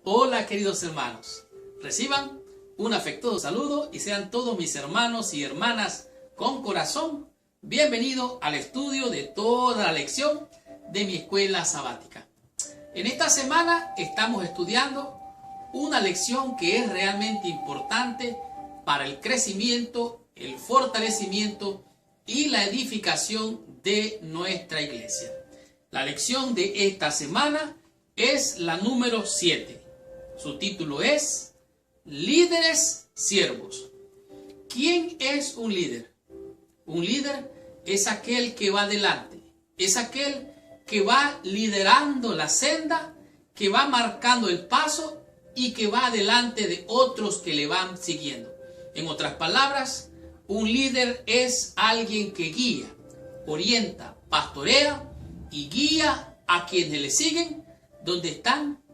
Hola queridos hermanos, reciban un afectuoso saludo y sean todos mis hermanos y hermanas con corazón bienvenidos al estudio de toda la lección de mi escuela sabática. En esta semana estamos estudiando una lección que es realmente importante para el crecimiento, el fortalecimiento y la edificación de nuestra iglesia. La lección de esta semana es la número 7. Su título es Líderes Siervos. ¿Quién es un líder? Un líder es aquel que va adelante, es aquel que va liderando la senda, que va marcando el paso y que va adelante de otros que le van siguiendo. En otras palabras, un líder es alguien que guía, orienta, pastorea y guía a quienes le siguen donde están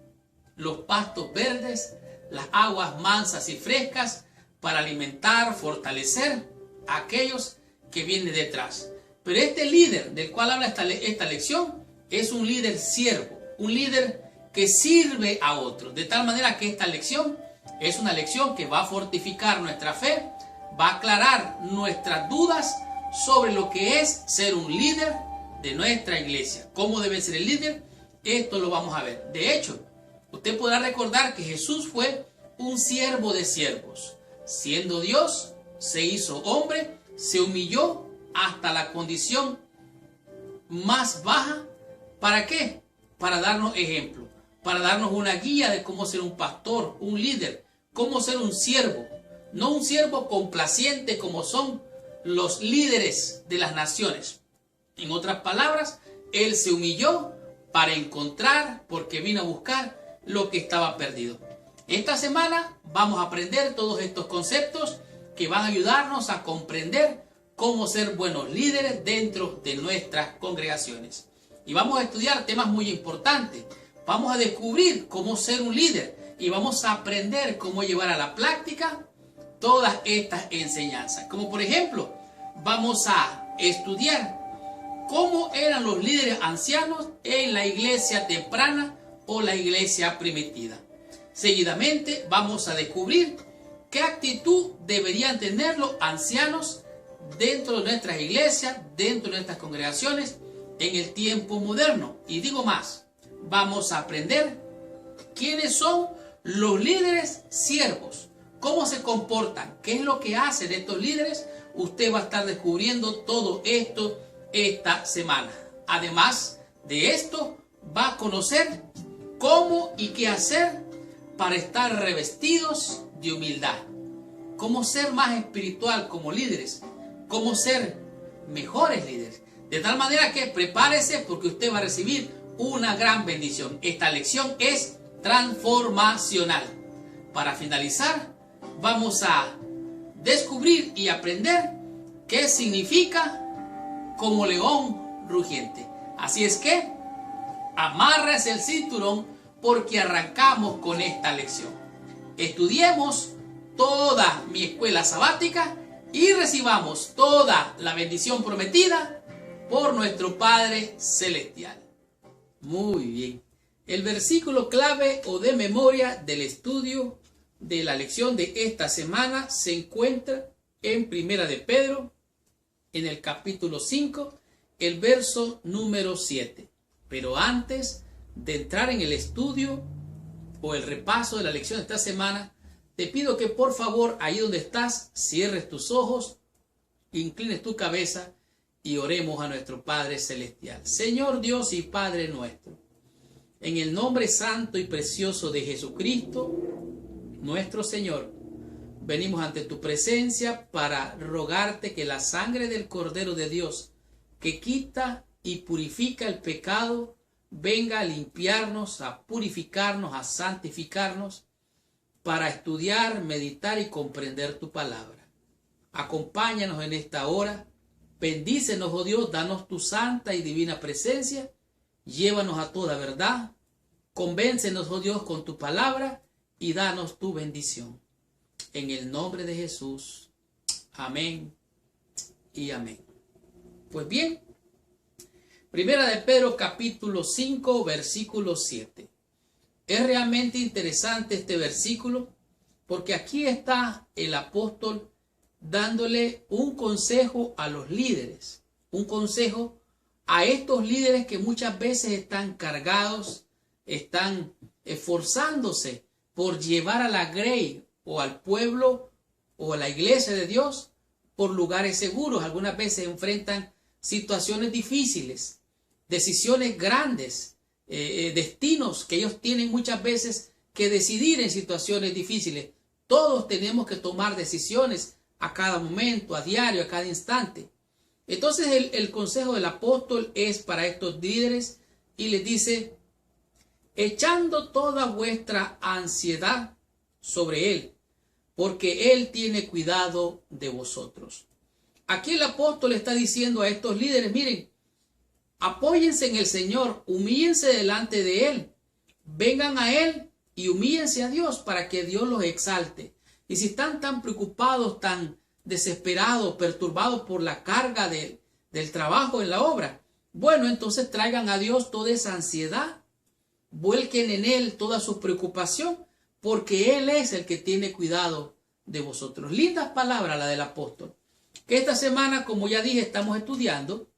los pastos verdes, las aguas mansas y frescas para alimentar, fortalecer a aquellos que vienen detrás. Pero este líder del cual habla esta lección es un líder siervo, un líder que sirve a otros. De tal manera que esta lección es una lección que va a fortificar nuestra fe, va a aclarar nuestras dudas sobre lo que es ser un líder de nuestra iglesia. ¿Cómo debe ser el líder? Esto lo vamos a ver. De hecho, usted podrá recordar que Jesús fue un siervo de siervos. Siendo Dios, se hizo hombre, se humilló hasta la condición más baja. ¿Para qué? Para darnos ejemplo, para darnos una guía de cómo ser un pastor, un líder, cómo ser un siervo. No un siervo complaciente como son los líderes de las naciones. En otras palabras, Él se humilló para encontrar, porque vino a buscar lo que estaba perdido. Esta semana vamos a aprender todos estos conceptos que van a ayudarnos a comprender cómo ser buenos líderes dentro de nuestras congregaciones. Y vamos a estudiar temas muy importantes. Vamos a descubrir cómo ser un líder y vamos a aprender cómo llevar a la práctica todas estas enseñanzas. Como por ejemplo, vamos a estudiar cómo eran los líderes ancianos en la iglesia temprana o la iglesia primitiva. Seguidamente vamos a descubrir qué actitud deberían tener los ancianos dentro de nuestras iglesias, dentro de nuestras congregaciones en el tiempo moderno. Y digo más, vamos a aprender quiénes son los líderes siervos, cómo se comportan, qué es lo que hacen estos líderes. Usted va a estar descubriendo todo esto esta semana. Además de esto, va a conocer cómo y qué hacer para estar revestidos de humildad, cómo ser más espiritual como líderes, cómo ser mejores líderes. De tal manera que prepárese porque usted va a recibir una gran bendición. Esta lección es transformacional. Para finalizar, vamos a descubrir y aprender qué significa como león rugiente. Así es que amárrese el cinturón porque arrancamos con esta lección. Estudiemos toda mi escuela sabática y recibamos toda la bendición prometida por nuestro Padre Celestial. Muy bien. El versículo clave o de memoria del estudio de la lección de esta semana se encuentra en Primera de Pedro, en el capítulo 5, el verso número 7. Pero antes de entrar en el estudio o el repaso de la lección de esta semana, te pido que por favor, ahí donde estás, cierres tus ojos, inclines tu cabeza y oremos a nuestro Padre Celestial. Señor Dios y Padre nuestro, en el nombre santo y precioso de Jesucristo, nuestro Señor, venimos ante tu presencia para rogarte que la sangre del Cordero de Dios, que quita y purifica el pecado, venga a limpiarnos, a purificarnos, a santificarnos, para estudiar, meditar y comprender tu palabra. Acompáñanos en esta hora, bendícenos, oh Dios, danos tu santa y divina presencia, llévanos a toda verdad, convéncenos, oh Dios, con tu palabra y danos tu bendición. En el nombre de Jesús. Amén y amén. Pues bien, Primera de Pedro capítulo 5 versículo 7. Es realmente interesante este versículo porque aquí está el apóstol dándole un consejo a los líderes, un consejo a estos líderes que muchas veces están cargados, están esforzándose por llevar a la grey o al pueblo o a la iglesia de Dios por lugares seguros. Algunas veces enfrentan situaciones difíciles, decisiones grandes, destinos que ellos tienen muchas veces que decidir en situaciones difíciles. Todos tenemos que tomar decisiones a cada momento, a diario, a cada instante. Entonces el consejo del apóstol es para estos líderes y les dice: echando toda vuestra ansiedad sobre él, porque él tiene cuidado de vosotros. Aquí el apóstol está diciendo a estos líderes: miren, apóyense en el Señor, humíllense delante de él, vengan a él y humíllense a Dios para que Dios los exalte. Y si están tan preocupados, tan desesperados, perturbados por la carga del trabajo en la obra, bueno, entonces traigan a Dios toda esa ansiedad, vuelquen en él toda su preocupación, porque él es el que tiene cuidado de vosotros. Lindas palabras la del apóstol. Que esta semana, como ya dije, estamos estudiando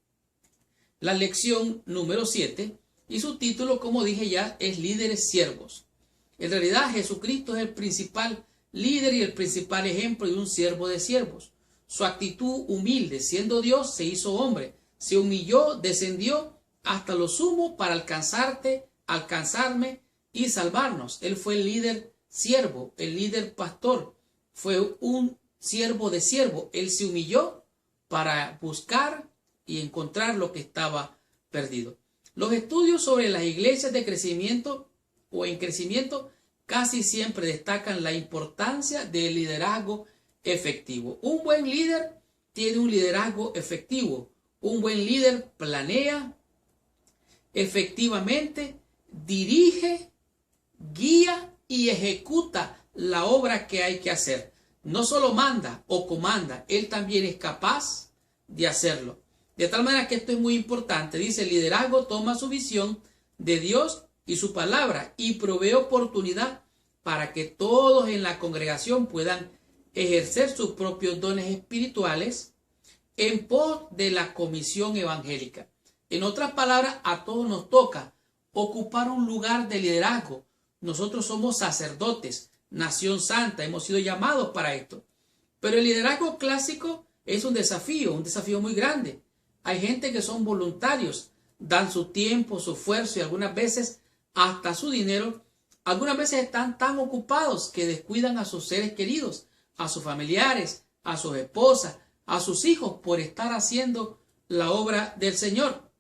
la lección número 7 y su título, como dije ya, es Líderes Siervos. En realidad Jesucristo es el principal líder y el principal ejemplo de un siervo de siervos. Su actitud humilde, siendo Dios, se hizo hombre, se humilló, descendió hasta lo sumo para alcanzarme y salvarnos. Él fue el líder siervo, el líder pastor, fue un siervo de siervo. Él se humilló para buscar y encontrar lo que estaba perdido. Los estudios sobre las iglesias de crecimiento o en crecimiento casi siempre destacan la importancia del liderazgo efectivo. Un buen líder tiene un liderazgo efectivo. Un buen líder planea efectivamente, dirige, guía y ejecuta la obra que hay que hacer. No solo manda o comanda, él también es capaz de hacerlo. De tal manera que esto es muy importante. Dice: el liderazgo toma su visión de Dios y su palabra y provee oportunidad para que todos en la congregación puedan ejercer sus propios dones espirituales en pos de la comisión evangélica. En otras palabras, a todos nos toca ocupar un lugar de liderazgo. Nosotros somos sacerdotes, nación santa, hemos sido llamados para esto. Pero el liderazgo clásico es un desafío muy grande. Hay gente que son voluntarios, dan su tiempo, su esfuerzo y algunas veces hasta su dinero. Algunas veces están tan ocupados que descuidan a sus seres queridos, a sus familiares, a sus esposas, a sus hijos por estar haciendo la obra del Señor.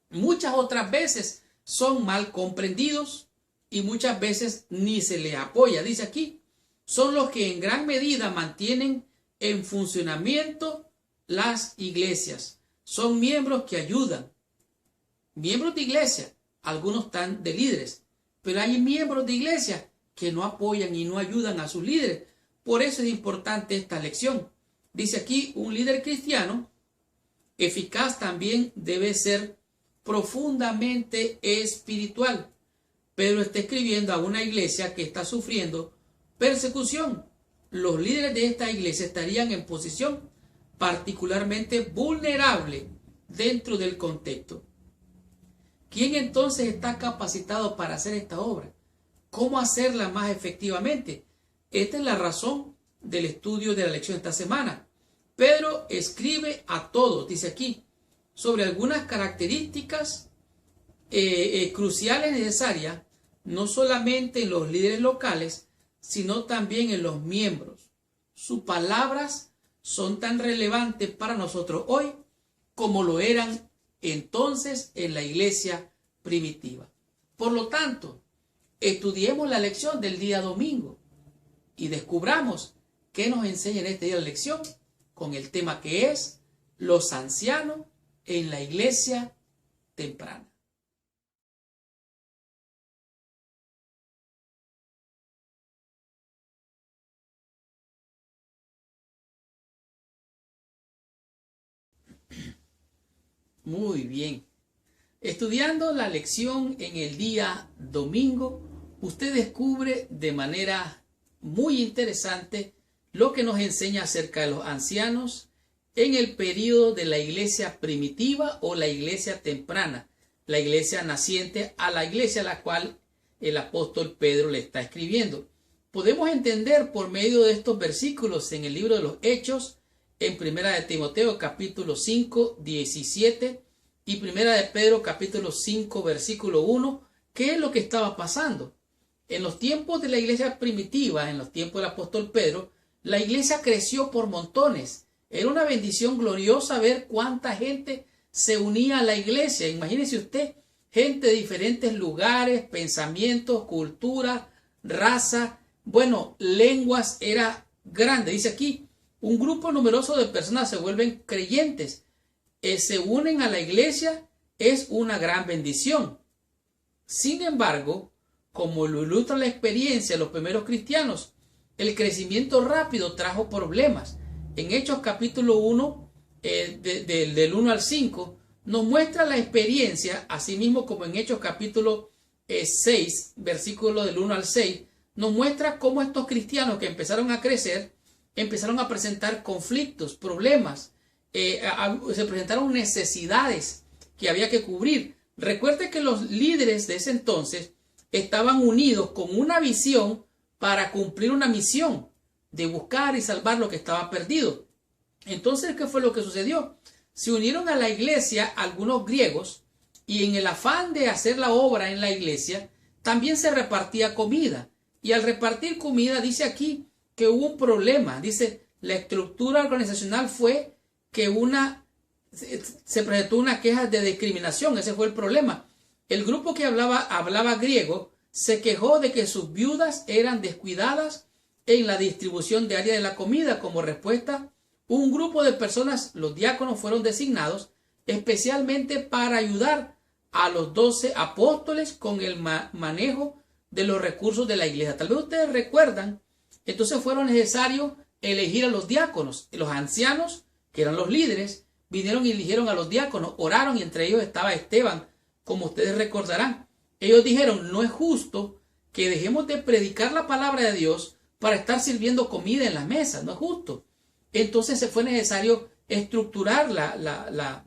Muchas otras veces son mal comprendidos y muchas veces ni se les apoya. Dice aquí, son los que en gran medida mantienen en funcionamiento las iglesias. Son miembros que ayudan. Miembros de iglesia, algunos están de líderes, pero hay miembros de iglesia que no apoyan y no ayudan a sus líderes. Por eso es importante esta lección. Dice aquí, un líder cristiano eficaz también debe ser profundamente espiritual. Pedro está escribiendo a una iglesia que está sufriendo persecución. Los líderes de esta iglesia estarían en posición particularmente vulnerable dentro del contexto. ¿Quién entonces está capacitado para hacer esta obra? ¿Cómo hacerla más efectivamente? Esta es la razón del estudio de la lección de esta semana. Pedro escribe a todos, dice aquí, sobre algunas características cruciales necesarias, no solamente en los líderes locales, sino también en los miembros. Sus palabras son tan relevantes para nosotros hoy como lo eran entonces en la iglesia primitiva. Por lo tanto, estudiemos la lección del día domingo y descubramos qué nos enseña en este día la lección con el tema que es los ancianos en la iglesia temprana. Muy bien. Estudiando la lección en el día domingo, usted descubre de manera muy interesante lo que nos enseña acerca de los ancianos en el periodo de la iglesia primitiva o la iglesia temprana, la iglesia naciente, a la iglesia a la cual el apóstol Pedro le está escribiendo. Podemos entender por medio de estos versículos en el libro de los Hechos, en Primera de Timoteo capítulo 5, 17 y Primera de Pedro capítulo 5, versículo 1, qué es lo que estaba pasando. En los tiempos de la iglesia primitiva, en los tiempos del apóstol Pedro, la iglesia creció por montones. Era una bendición gloriosa ver cuánta gente se unía a la iglesia. Imagínese usted, gente de diferentes lugares, pensamientos, culturas, raza, lenguas, era grande. Dice aquí, un grupo numeroso de personas se vuelven creyentes, se unen a la iglesia, es una gran bendición. Sin embargo, como lo ilustra la experiencia de los primeros cristianos, el crecimiento rápido trajo problemas. En Hechos capítulo 1, del 1 al 5, nos muestra la experiencia, asimismo como en Hechos capítulo 6, versículo del 1 al 6, nos muestra cómo estos cristianos que empezaron a crecer, empezaron a presentar conflictos, problemas, se presentaron necesidades que había que cubrir. Recuerde que los líderes de ese entonces estaban unidos con una visión para cumplir una misión de buscar y salvar lo que estaba perdido. Entonces, ¿qué fue lo que sucedió? Se unieron a la iglesia algunos griegos y en el afán de hacer la obra en la iglesia, también se repartía comida. Y al repartir comida, dice aquí que hubo un problema. Dice, la estructura organizacional fue que se presentó una queja de discriminación. Ese fue el problema. El grupo que hablaba griego se quejó de que sus viudas eran descuidadas en la distribución diaria de la comida. Como respuesta, un grupo de personas, los diáconos, fueron designados especialmente para ayudar a los 12 apóstoles con el manejo de los recursos de la iglesia. Tal vez ustedes recuerdan, entonces fueron necesarios elegir a los diáconos. Los ancianos, que eran los líderes, vinieron y eligieron a los diáconos, oraron y entre ellos estaba Esteban, como ustedes recordarán. Ellos dijeron, no es justo que dejemos de predicar la palabra de Dios para estar sirviendo comida en las mesas, no es justo. Entonces se fue necesario estructurar la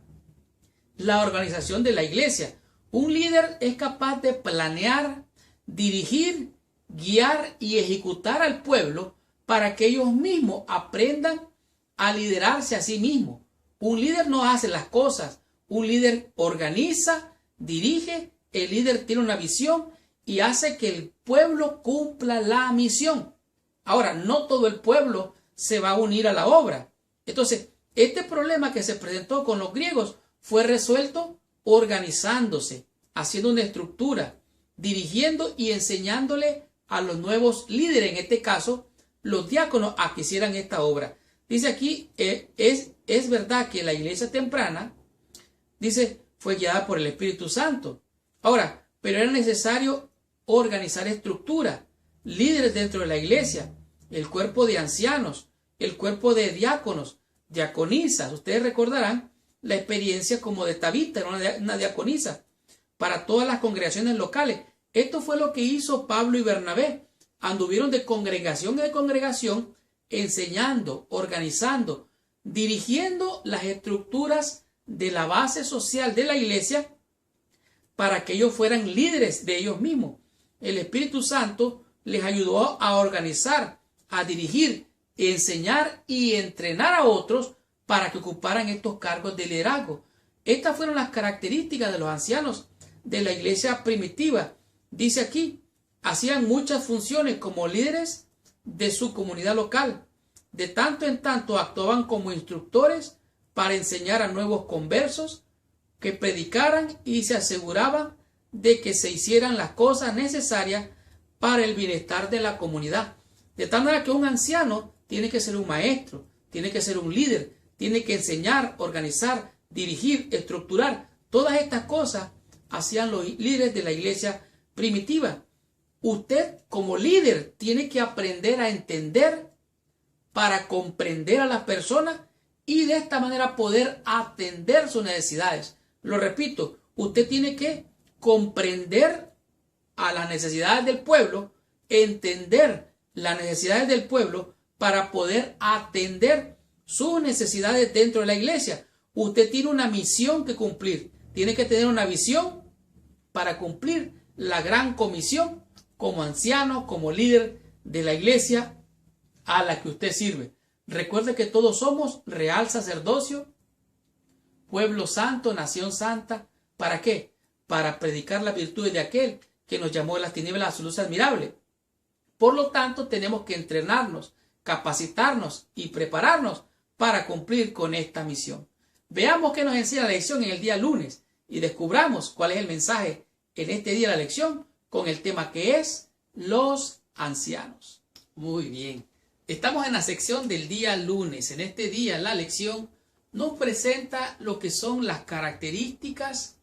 organización de la iglesia. Un líder es capaz de planear, dirigir, guiar y ejecutar al pueblo para que ellos mismos aprendan a liderarse a sí mismos. Un líder no hace las cosas, un líder organiza, dirige, el líder tiene una visión y hace que el pueblo cumpla la misión. Ahora, no todo el pueblo se va a unir a la obra. Entonces, este problema que se presentó con los griegos fue resuelto organizándose, haciendo una estructura, dirigiendo y enseñándole a los nuevos líderes, en este caso, los diáconos, a que hicieran esta obra. Dice aquí, es verdad que la iglesia temprana, dice, fue guiada por el Espíritu Santo. Ahora, pero era necesario organizar estructura, líderes dentro de la iglesia, el cuerpo de ancianos, el cuerpo de diáconos, diaconisas. Ustedes recordarán la experiencia como de Tabita, era una diaconisa, para todas las congregaciones locales. Esto fue lo que hizo Pablo y Bernabé. Anduvieron de congregación en congregación, enseñando, organizando, dirigiendo las estructuras de la base social de la iglesia para que ellos fueran líderes de ellos mismos. El Espíritu Santo les ayudó a organizar, a dirigir, enseñar y entrenar a otros para que ocuparan estos cargos de liderazgo. Estas fueron las características de los ancianos de la iglesia primitiva. Dice aquí, hacían muchas funciones como líderes de su comunidad local. De tanto en tanto actuaban como instructores para enseñar a nuevos conversos que predicaran y se aseguraban de que se hicieran las cosas necesarias para el bienestar de la comunidad. De tal manera que un anciano tiene que ser un maestro, tiene que ser un líder, tiene que enseñar, organizar, dirigir, estructurar. Todas estas cosas hacían los líderes de la iglesia primitiva. Usted como líder tiene que aprender a entender para comprender a las personas y de esta manera poder atender sus necesidades. Lo repito, usted tiene que comprender a las necesidades del pueblo, entender las necesidades del pueblo para poder atender sus necesidades dentro de la iglesia. Usted tiene una misión que cumplir, tiene que tener una visión para cumplir la gran comisión como anciano, como líder de la iglesia a la que usted sirve. Recuerde que todos somos real sacerdocio, pueblo santo, nación santa. ¿Para qué? Para predicar las virtudes de aquel que nos llamó de las tinieblas a su luz admirable. Por lo tanto, tenemos que entrenarnos, capacitarnos y prepararnos para cumplir con esta misión. Veamos qué nos enseña la lección en el día lunes y descubramos cuál es el mensaje en este día de la lección con el tema que es los ancianos. Muy bien. Estamos en la sección del día lunes. En este día la lección nos presenta lo que son las características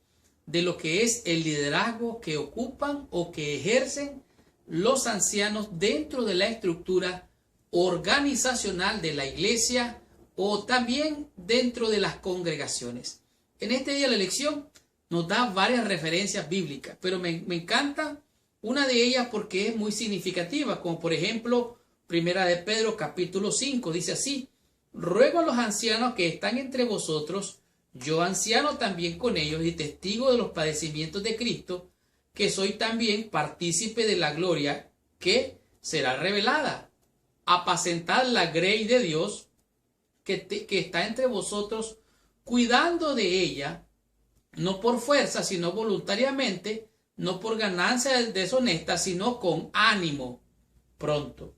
de lo que es el liderazgo que ocupan o que ejercen los ancianos dentro de la estructura organizacional de la iglesia o también dentro de las congregaciones. En este día la lección nos da varias referencias bíblicas, pero me encanta una de ellas porque es muy significativa, como por ejemplo, Primera de Pedro capítulo 5, dice así: ruego a los ancianos que están entre vosotros, yo anciano también con ellos y testigo de los padecimientos de Cristo, que soy también partícipe de la gloria que será revelada. Apacentad la grey de Dios que está entre vosotros, cuidando de ella, no por fuerza, sino voluntariamente, no por ganancia deshonesta, sino con ánimo pronto.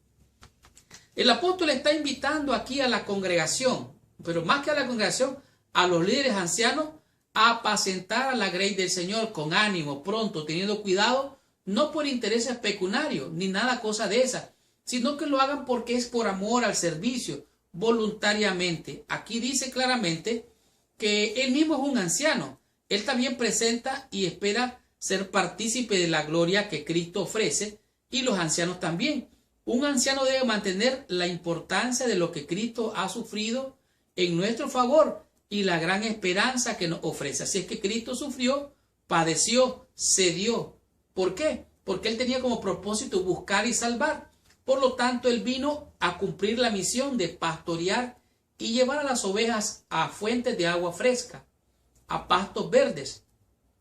El apóstol está invitando aquí a la congregación, pero más que a la congregación, a los líderes ancianos, a apacentar a la grey del Señor con ánimo pronto, teniendo cuidado, no por intereses pecuniarios, ni nada cosa de esa, sino que lo hagan porque es por amor al servicio, voluntariamente. Aquí dice claramente que él mismo es un anciano. Él también presenta y espera ser partícipe de la gloria que Cristo ofrece, y los ancianos también. Un anciano debe mantener la importancia de lo que Cristo ha sufrido en nuestro favor y la gran esperanza que nos ofrece. Así es que Cristo sufrió, padeció, se dio. ¿Por qué? Porque Él tenía como propósito buscar y salvar. Por lo tanto, Él vino a cumplir la misión de pastorear y llevar a las ovejas a fuentes de agua fresca, a pastos verdes.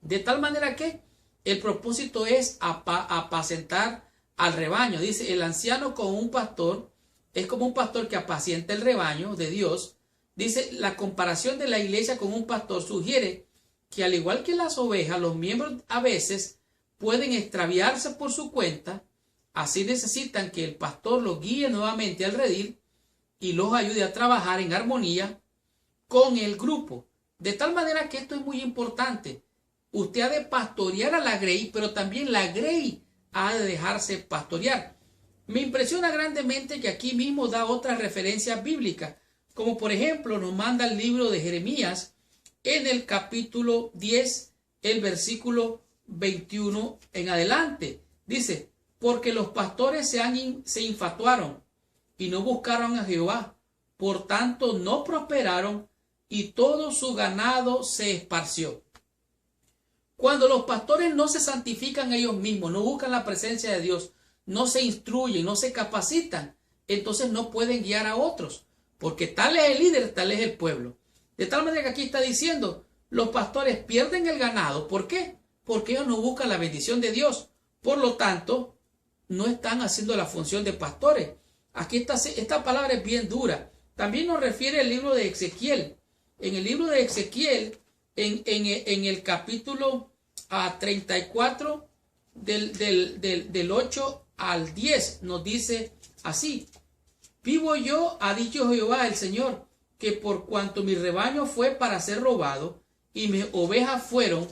De tal manera que el propósito es apacentar al rebaño. Dice, el anciano como un pastor es como un pastor que apacienta el rebaño de Dios. Dice, la comparación de la iglesia con un pastor sugiere que al igual que las ovejas, los miembros a veces pueden extraviarse por su cuenta. Así necesitan que el pastor los guíe nuevamente al redil y los ayude a trabajar en armonía con el grupo. De tal manera que esto es muy importante. Usted ha de pastorear a la grey, pero también la grey ha de dejarse pastorear. Me impresiona grandemente que aquí mismo da otras referencias bíblicas, como por ejemplo nos manda el libro de Jeremías en el capítulo 10, el versículo 21 en adelante. Dice, porque los pastores se infatuaron y no buscaron a Jehová, por tanto no prosperaron y todo su ganado se esparció. Cuando los pastores no se santifican ellos mismos, no buscan la presencia de Dios, no se instruyen, no se capacitan, entonces no pueden guiar a otros, porque tal es el líder, tal es el pueblo. De tal manera que aquí está diciendo, los pastores pierden el ganado. ¿Por qué? Porque ellos no buscan la bendición de Dios. Por lo tanto, no están haciendo la función de pastores. Aquí esta palabra es bien dura. También nos refiere el libro de Ezequiel. En el libro de Ezequiel, en el capítulo 34, del 8 al 10, nos dice así: vivo yo, ha dicho Jehová el Señor, que por cuanto mi rebaño fue para ser robado, y mis ovejas fueron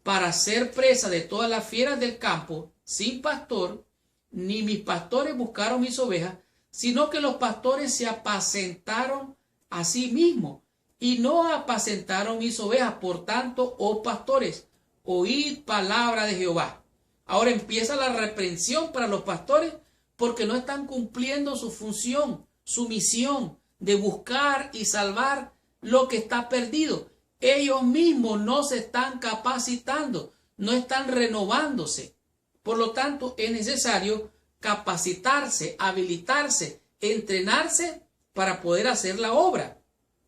para ser presa de todas las fieras del campo, sin pastor, ni mis pastores buscaron mis ovejas, sino que los pastores se apacentaron a sí mismos, y no apacentaron mis ovejas. Por tanto, oh pastores, oíd palabra de Jehová. Ahora empieza la reprensión para los pastores, porque no están cumpliendo su función, su misión de buscar y salvar lo que está perdido. Ellos mismos no se están capacitando, no están renovándose. Por lo tanto, es necesario capacitarse, habilitarse, entrenarse para poder hacer la obra.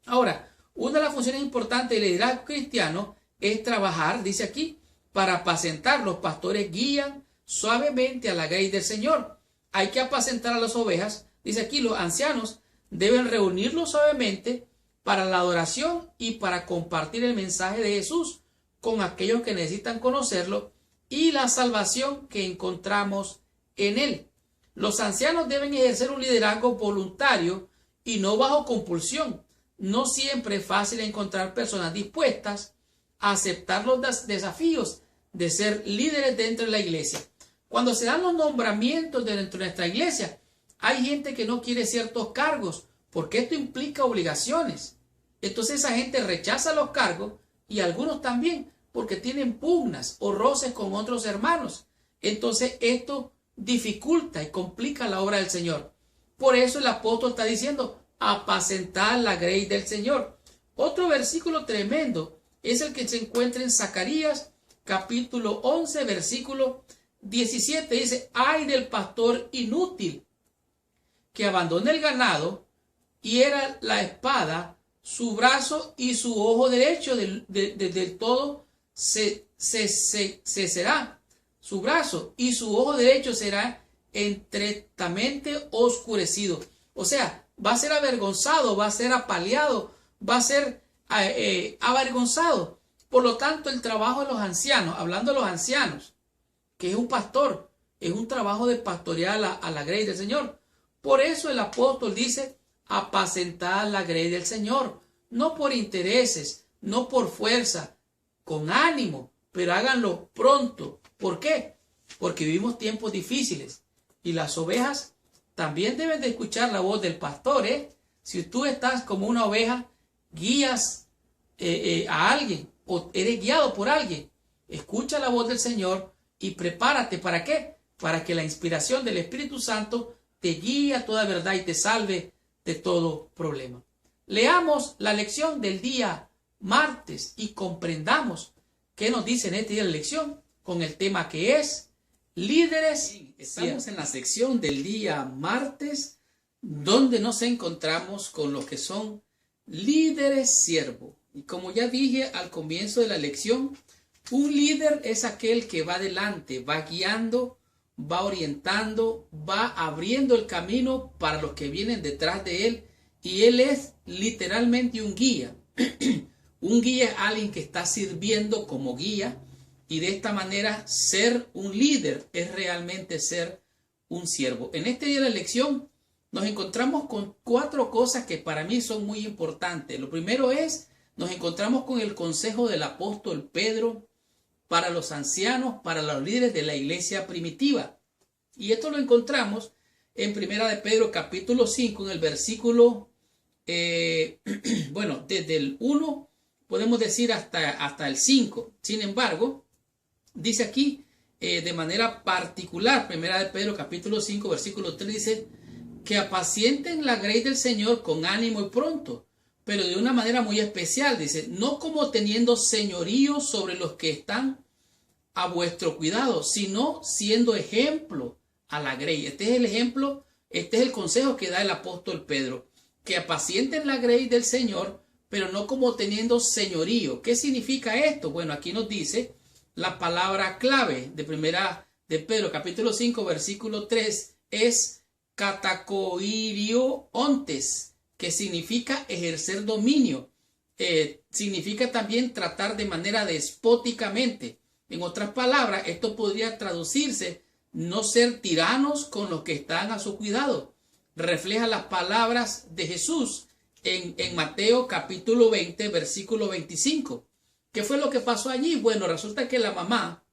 Ahora, una de las funciones importantes del liderazgo cristiano es trabajar, dice aquí, para apacentar. Los pastores guían suavemente a la grey del Señor. Hay que apacentar a las ovejas. Dice aquí, los ancianos deben reunirlos suavemente para la adoración y para compartir el mensaje de Jesús con aquellos que necesitan conocerlo y la salvación que encontramos en él. Los ancianos deben ejercer un liderazgo voluntario y no bajo compulsión. No siempre es fácil encontrar personas dispuestas a aceptar los desafíos de ser líderes dentro de la iglesia. Cuando se dan los nombramientos dentro de nuestra iglesia, hay gente que no quiere ciertos cargos porque esto implica obligaciones. Entonces esa gente rechaza los cargos y algunos también porque tienen pugnas o roces con otros hermanos. Entonces esto dificulta y complica la obra del Señor. Por eso el apóstol está diciendo, apacentar la grey del Señor. Otro versículo tremendo es el que se encuentra en Zacarías capítulo 11 versículo 17. Dice, ay del pastor inútil que abandona el ganado, hiera la espada, su brazo y su ojo derecho del todo se será. Su brazo y su ojo derecho será entretamente oscurecido. O sea, va a ser avergonzado, va a ser apaleado, va a ser avergonzado. Por lo tanto, el trabajo de los ancianos, hablando de los ancianos, que es un pastor, es un trabajo de pastorear a la grey del Señor. Por eso el apóstol dice, apacentar la grey del Señor, no por intereses, no por fuerza, con ánimo, pero háganlo pronto. ¿Por qué? Porque vivimos tiempos difíciles y las ovejas también deben de escuchar la voz del pastor. Si tú estás como una oveja, guías a alguien o eres guiado por alguien, escucha la voz del Señor y prepárate. ¿Para qué? Para que la inspiración del Espíritu Santo te guíe a toda verdad y te salve de todo problema. Leamos la lección del día martes y comprendamos qué nos dice en este día de la lección con el tema que es líderes. Estamos en la sección del día martes, donde nos encontramos con los que son líderes siervos. Y como ya dije al comienzo de la lección, un líder es aquel que va adelante, va guiando, va orientando, va abriendo el camino para los que vienen detrás de él. Y él es literalmente un guía. Un guía es alguien que está sirviendo como guía. Y de esta manera ser un líder es realmente ser un siervo. En este día de la lección nos encontramos con 4 cosas que para mí son muy importantes. Lo primero es, nos encontramos con el consejo del apóstol Pedro para los ancianos, para los líderes de la iglesia primitiva. Y esto lo encontramos en Primera de Pedro capítulo 5, en el versículo, desde el 1 podemos decir hasta el 5. Sin embargo, dice aquí de manera particular, Primera de Pedro capítulo 5, versículo 3, dice que apacienten la grey del Señor con ánimo y pronto, pero de una manera muy especial. Dice, no como teniendo señorío sobre los que están a vuestro cuidado, sino siendo ejemplo a la grey. Este es el ejemplo, este es el consejo que da el apóstol Pedro, que apacienten la grey del Señor, pero no como teniendo señorío. ¿Qué significa esto? Bueno, aquí nos dice la palabra clave de Primera de Pedro, capítulo 5, versículo 3, es katakoirio ontes, que significa ejercer dominio. Significa también tratar de manera despóticamente. En otras palabras, esto podría traducirse no ser tiranos con los que están a su cuidado. Refleja las palabras de Jesús en Mateo capítulo 20, versículo 25. ¿Qué fue lo que pasó allí? Bueno, resulta que la mamá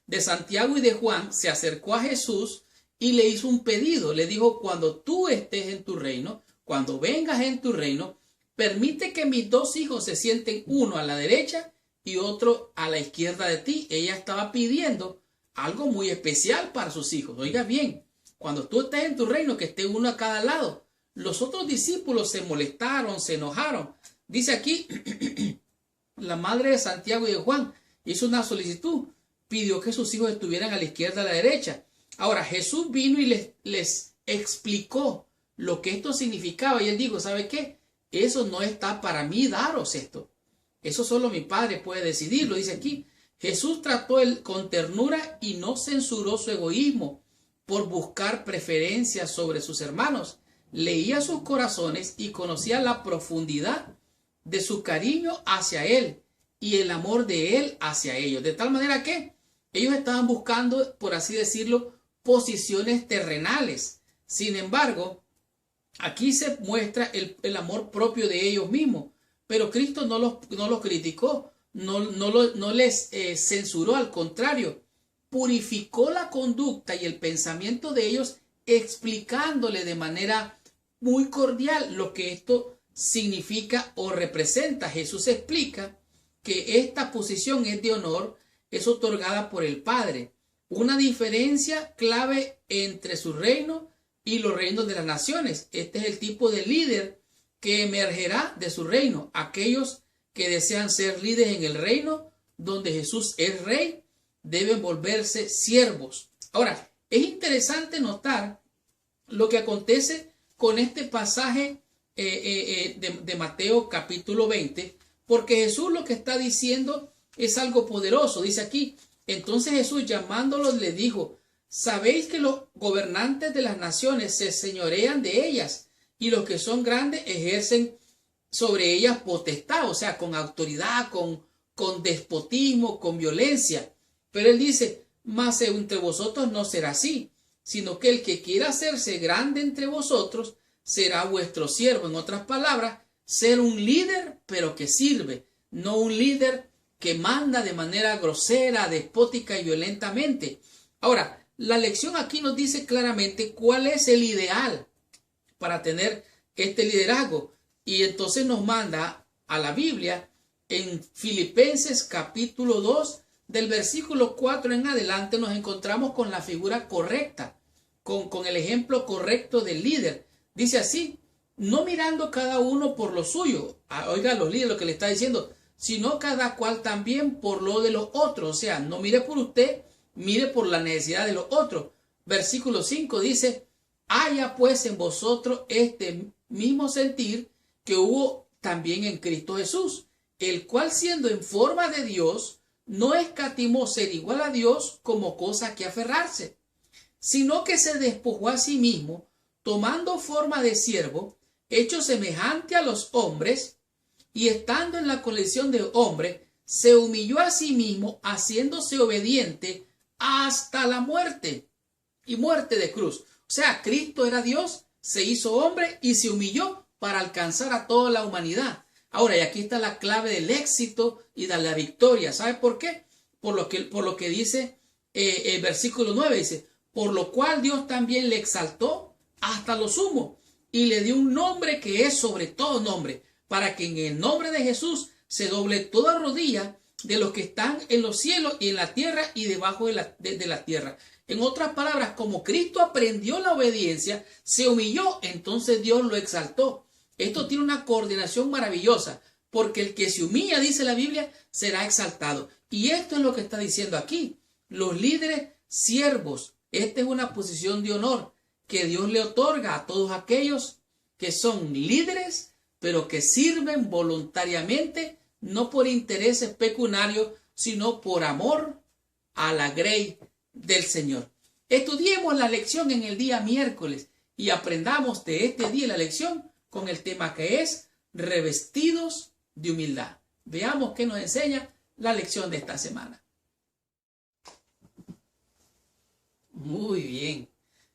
de Santiago y de Juan se acercó a Jesús y le hizo un pedido. Le dijo, cuando tú estés en tu reino, cuando vengas en tu reino, permite que mis 2 hijos se sienten, uno a la derecha y otro a la izquierda de ti. Ella estaba pidiendo algo muy especial para sus hijos. Oiga bien, cuando tú estés en tu reino, que esté uno a cada lado. Los otros discípulos se molestaron, se enojaron. Dice aquí, la madre de Santiago y de Juan hizo una solicitud. pidió que sus hijos estuvieran a la izquierda y a la derecha. Ahora, Jesús vino y les explicó lo que esto significaba. Y él dijo, ¿sabe qué? Eso no está para mí daros esto. Eso solo mi Padre puede decidirlo. Dice aquí, Jesús trató con ternura y no censuró su egoísmo por buscar preferencias sobre sus hermanos. Leía sus corazones y conocía la profundidad de su cariño hacia él y el amor de él hacia ellos. De tal manera que ellos estaban buscando, por así decirlo, posiciones terrenales. Sin embargo, aquí se muestra el amor propio de ellos mismos. Pero Cristo no los criticó, no les censuró, al contrario, purificó la conducta y el pensamiento de ellos, explicándole de manera muy cordial lo que esto significa o representa. Jesús explica que esta posición es de honor, es otorgada por el Padre. Una diferencia clave entre su reino y los reinos de las naciones. Este es el tipo de líder que emergerá de su reino. Aquellos que desean ser líderes en el reino donde Jesús es rey deben volverse siervos. Ahora, es interesante notar lo que acontece con este pasaje de Mateo capítulo 20, porque Jesús lo que está diciendo es algo poderoso. Dice aquí, entonces Jesús llamándolos le dijo, ¿sabéis que los gobernantes de las naciones se señorean de ellas y los que son grandes ejercen sobre ellas potestad? O sea, con autoridad, con despotismo, con violencia. Pero él dice, mas entre vosotros no será así, sino que el que quiera hacerse grande entre vosotros será vuestro siervo. En otras palabras, ser un líder, pero que sirve, no un líder que manda de manera grosera, despótica y violentamente. Ahora, la lección aquí nos dice claramente cuál es el ideal para tener este liderazgo. Y entonces nos manda a la Biblia en Filipenses capítulo 2, del versículo 4 en adelante, nos encontramos con la figura correcta, con el ejemplo correcto del líder. Dice así, no mirando cada uno por lo suyo, oiga los líderes lo que le está diciendo, sino cada cual también por lo de los otros. O sea, no mire por usted, mire por la necesidad de los otros. Versículo 5 dice, haya pues en vosotros este mismo sentir que hubo también en Cristo Jesús, el cual siendo en forma de Dios, no escatimó ser igual a Dios como cosa que aferrarse, sino que se despojó a sí mismo, tomando forma de siervo, hecho semejante a los hombres, y estando en la condición de hombre, se humilló a sí mismo, haciéndose obediente hasta la muerte, y muerte de cruz. O sea, Cristo era Dios, se hizo hombre y se humilló para alcanzar a toda la humanidad. Ahora, y aquí está la clave del éxito y de la victoria. ¿Sabe por qué? Por lo que dice el versículo 9, dice, por lo cual Dios también le exaltó hasta lo sumo y le dio un nombre que es sobre todo nombre, para que en el nombre de Jesús se doble toda rodilla de los que están en los cielos y en la tierra y debajo de la tierra. En otras palabras, como Cristo aprendió la obediencia, se humilló, entonces Dios lo exaltó. Esto tiene una coordinación maravillosa, porque el que se humilla, dice la Biblia, será exaltado. Y esto es lo que está diciendo aquí. Los líderes siervos, esta es una posición de honor que Dios le otorga a todos aquellos que son líderes, pero que sirven voluntariamente, no por intereses pecuniarios, sino por amor a la grey del Señor. Estudiemos la lección en el día miércoles y aprendamos de este día la lección con el tema que es revestidos de humildad. Veamos qué nos enseña la lección de esta semana. Muy bien.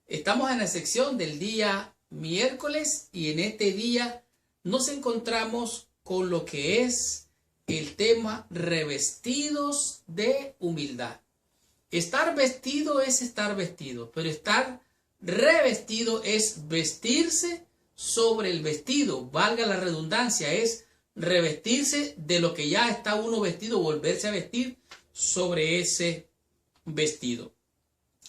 Estamos en la sección del día miércoles y en este día nos encontramos con lo que es el tema revestidos de humildad. Estar vestido es estar vestido, pero estar revestido es vestirse sobre el vestido, valga la redundancia, es revestirse de lo que ya está uno vestido, volverse a vestir sobre ese vestido.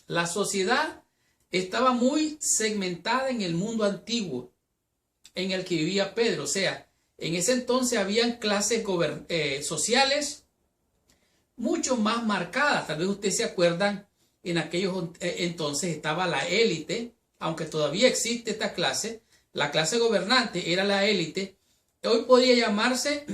La sociedad estaba muy segmentada en el mundo antiguo en el que vivía Pedro. O sea, en ese entonces habían clases sociales mucho más marcadas. Tal vez ustedes se acuerdan, en aquellos entonces estaba la élite, aunque todavía existe esta clase, la clase gobernante era la élite. Hoy podría llamarse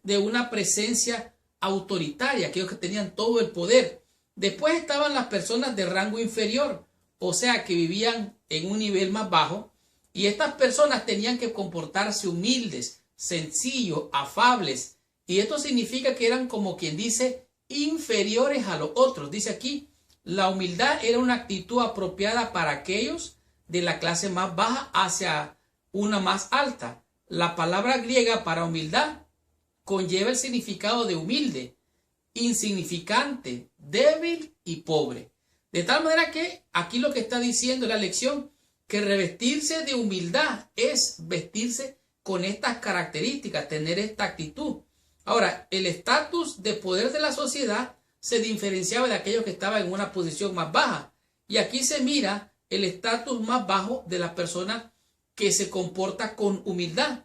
de una presencia autoritaria, aquellos que tenían todo el poder. Después estaban las personas de rango inferior, o sea, que vivían en un nivel más bajo, y estas personas tenían que comportarse humildes, sencillos, afables, y esto significa que eran, como quien dice, inferiores a los otros. Dice aquí, la humildad era una actitud apropiada para aquellos de la clase más baja hacia una más alta. La palabra griega para humildad conlleva el significado de humilde, insignificante, débil y pobre. De tal manera que aquí lo que está diciendo la lección, que revestirse de humildad es vestirse con estas características, tener esta actitud. Ahora, el estatus de poder de la sociedad se diferenciaba de aquellos que estaban en una posición más baja. Y aquí se mira el estatus más bajo de la persona que se comporta con humildad.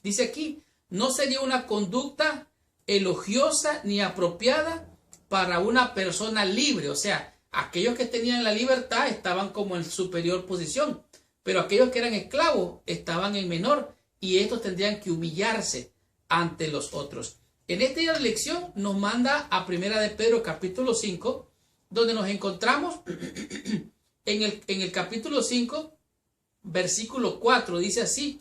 Dice aquí, no sería una conducta elogiosa ni apropiada para una persona libre. O sea, aquellos que tenían la libertad estaban como en superior posición, pero aquellos que eran esclavos estaban en menor, y estos tendrían que humillarse ante los otros. En esta lección nos manda a Primera de Pedro capítulo 5, donde nos encontramos en el capítulo 5, versículo 4, dice así: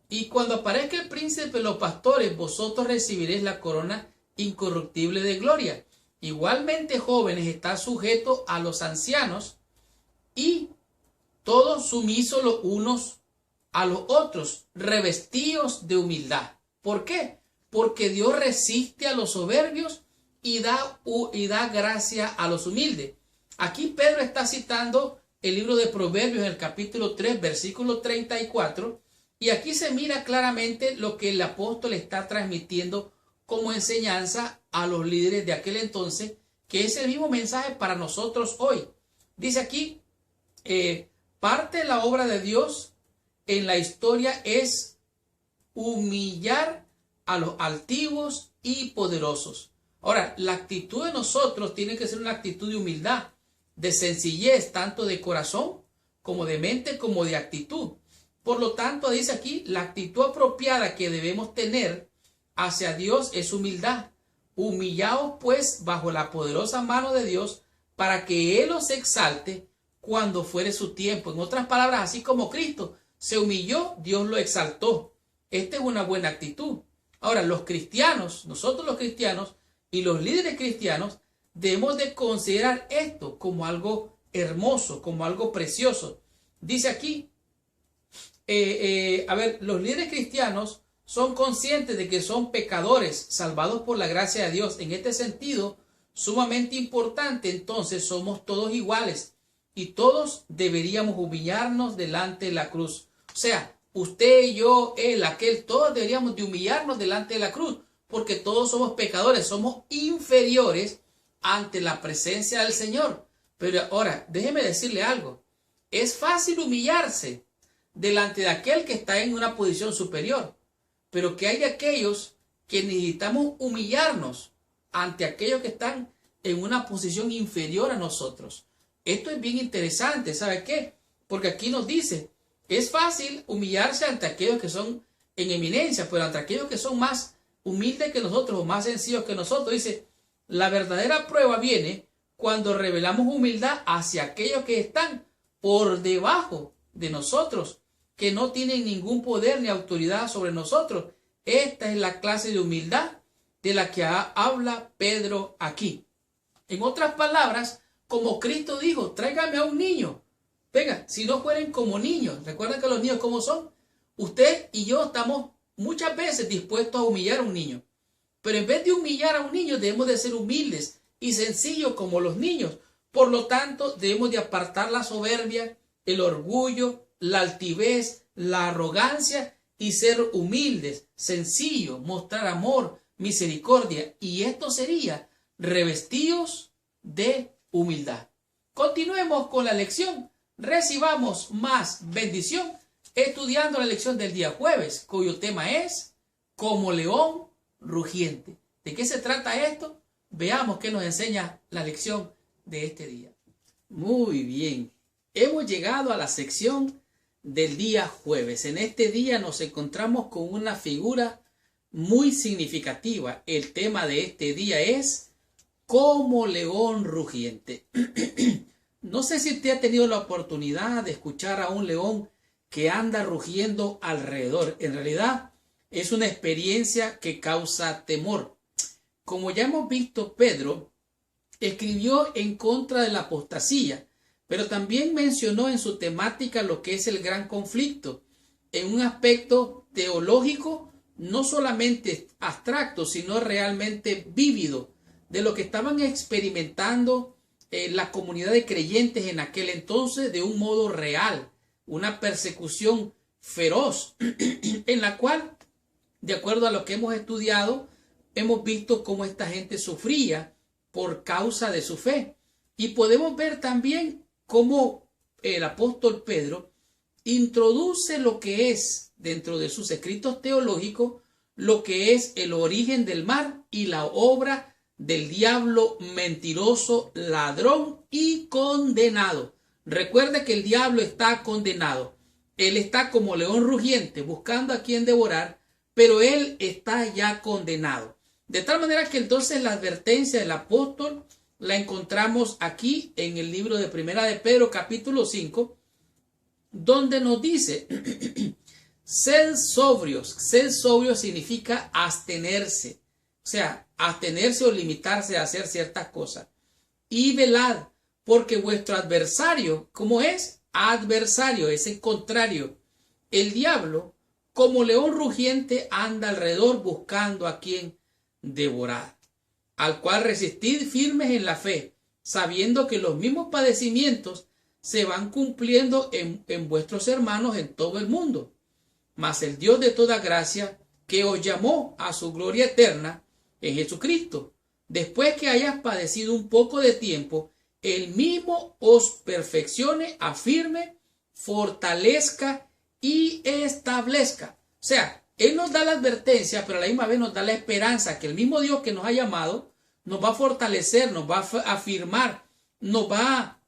y cuando aparezca el príncipe de los pastores, vosotros recibiréis la corona incorruptible de gloria. Igualmente, jóvenes, está sujeto a los ancianos, y todos sumisos los unos a los otros, revestidos de humildad. ¿Por qué? Porque Dios resiste a los soberbios y da gracia a los humildes. Aquí Pedro está citando el libro de Proverbios en el capítulo 3, versículo 34, y aquí se mira claramente lo que el apóstol está transmitiendo como enseñanza a los líderes de aquel entonces, que es el mismo mensaje para nosotros hoy. Dice aquí, parte de la obra de Dios en la historia es humillar a los altivos y poderosos. Ahora, la actitud de nosotros tiene que ser una actitud de humildad, de sencillez, tanto de corazón como de mente, como de actitud. Por lo tanto, dice aquí, la actitud apropiada que debemos tener hacia Dios es humildad. Humillaos pues bajo la poderosa mano de Dios, para que Él os exalte cuando fuere su tiempo. En otras palabras, así como Cristo se humilló, Dios lo exaltó. Esta es una buena actitud. Ahora, los cristianos, nosotros los cristianos y los líderes cristianos, debemos de considerar esto como algo hermoso, como algo precioso. Dice aquí, los líderes cristianos son conscientes de que son pecadores salvados por la gracia de Dios. En este sentido, sumamente importante, entonces somos todos iguales y todos deberíamos humillarnos delante de la cruz. O sea, usted, yo, él, aquel, todos deberíamos de humillarnos delante de la cruz, porque todos somos pecadores, somos inferiores ante la presencia del Señor. Pero ahora, déjeme decirle algo, es fácil humillarse delante de aquel que está en una posición superior, pero que hay de aquellos que necesitamos humillarnos ante aquellos que están en una posición inferior a nosotros. Esto es bien interesante, ¿sabe qué? Porque aquí nos dice, es fácil humillarse ante aquellos que son en eminencia, pero ante aquellos que son más humildes que nosotros o más sencillos que nosotros. Dice, la verdadera prueba viene cuando revelamos humildad hacia aquellos que están por debajo de nosotros, que no tienen ningún poder ni autoridad sobre nosotros. Esta es la clase de humildad de la que habla Pedro aquí. En otras palabras, como Cristo dijo, tráigame a un niño. Venga, si no fueren como niños, recuerden que los niños como son. Usted y yo estamos muchas veces dispuestos a humillar a un niño. Pero en vez de humillar a un niño, debemos de ser humildes y sencillos como los niños. Por lo tanto, debemos de apartar la soberbia, el orgullo, la altivez, la arrogancia y ser humildes, sencillos, mostrar amor, misericordia. Y esto sería revestidos de humildad. Continuemos con la lección. Recibamos más bendición estudiando la lección del día jueves, cuyo tema es como león rugiente. ¿De qué se trata esto? Veamos qué nos enseña la lección de este día. Muy bien, hemos llegado a la sección del día jueves. En este día nos encontramos con una figura muy significativa. El tema de este día es como león rugiente. No sé si usted ha tenido la oportunidad de escuchar a un león que anda rugiendo alrededor. En realidad es una experiencia que causa temor. Como ya hemos visto, Pedro escribió en contra de la apostasía, pero también mencionó en su temática lo que es el gran conflicto, en un aspecto teológico, no solamente abstracto, sino realmente vívido, de lo que estaban experimentando la comunidad de creyentes en aquel entonces de un modo real, una persecución feroz, en la cual, de acuerdo a lo que hemos estudiado, hemos visto cómo esta gente sufría por causa de su fe. Y podemos ver también cómo el apóstol Pedro introduce lo que es, dentro de sus escritos teológicos, lo que es el origen del mal y la obra del diablo mentiroso, ladrón y condenado. Recuerde que el diablo está condenado. Él está como león rugiente buscando a quien devorar, pero él está ya condenado. De tal manera que entonces la advertencia del apóstol la encontramos aquí en el libro de Primera de Pedro, capítulo 5, donde nos dice, sed sobrios. Sed sobrio significa abstenerse. O sea, abstenerse o limitarse a hacer ciertas cosas. Y velad, porque vuestro adversario, ¿cómo es? Adversario, es el contrario. El diablo, como león rugiente, anda alrededor buscando a quien devorar, al cual resistid firmes en la fe, sabiendo que los mismos padecimientos se van cumpliendo en vuestros hermanos en todo el mundo. Mas el Dios de toda gracia, que os llamó a su gloria eterna en Jesucristo, después que hayas padecido un poco de tiempo, él mismo os perfeccione, afirme, fortalezca y establezca. O sea, él nos da la advertencia, pero a la misma vez nos da la esperanza que el mismo Dios que nos ha llamado nos va a fortalecer, nos va a afirmar, nos va,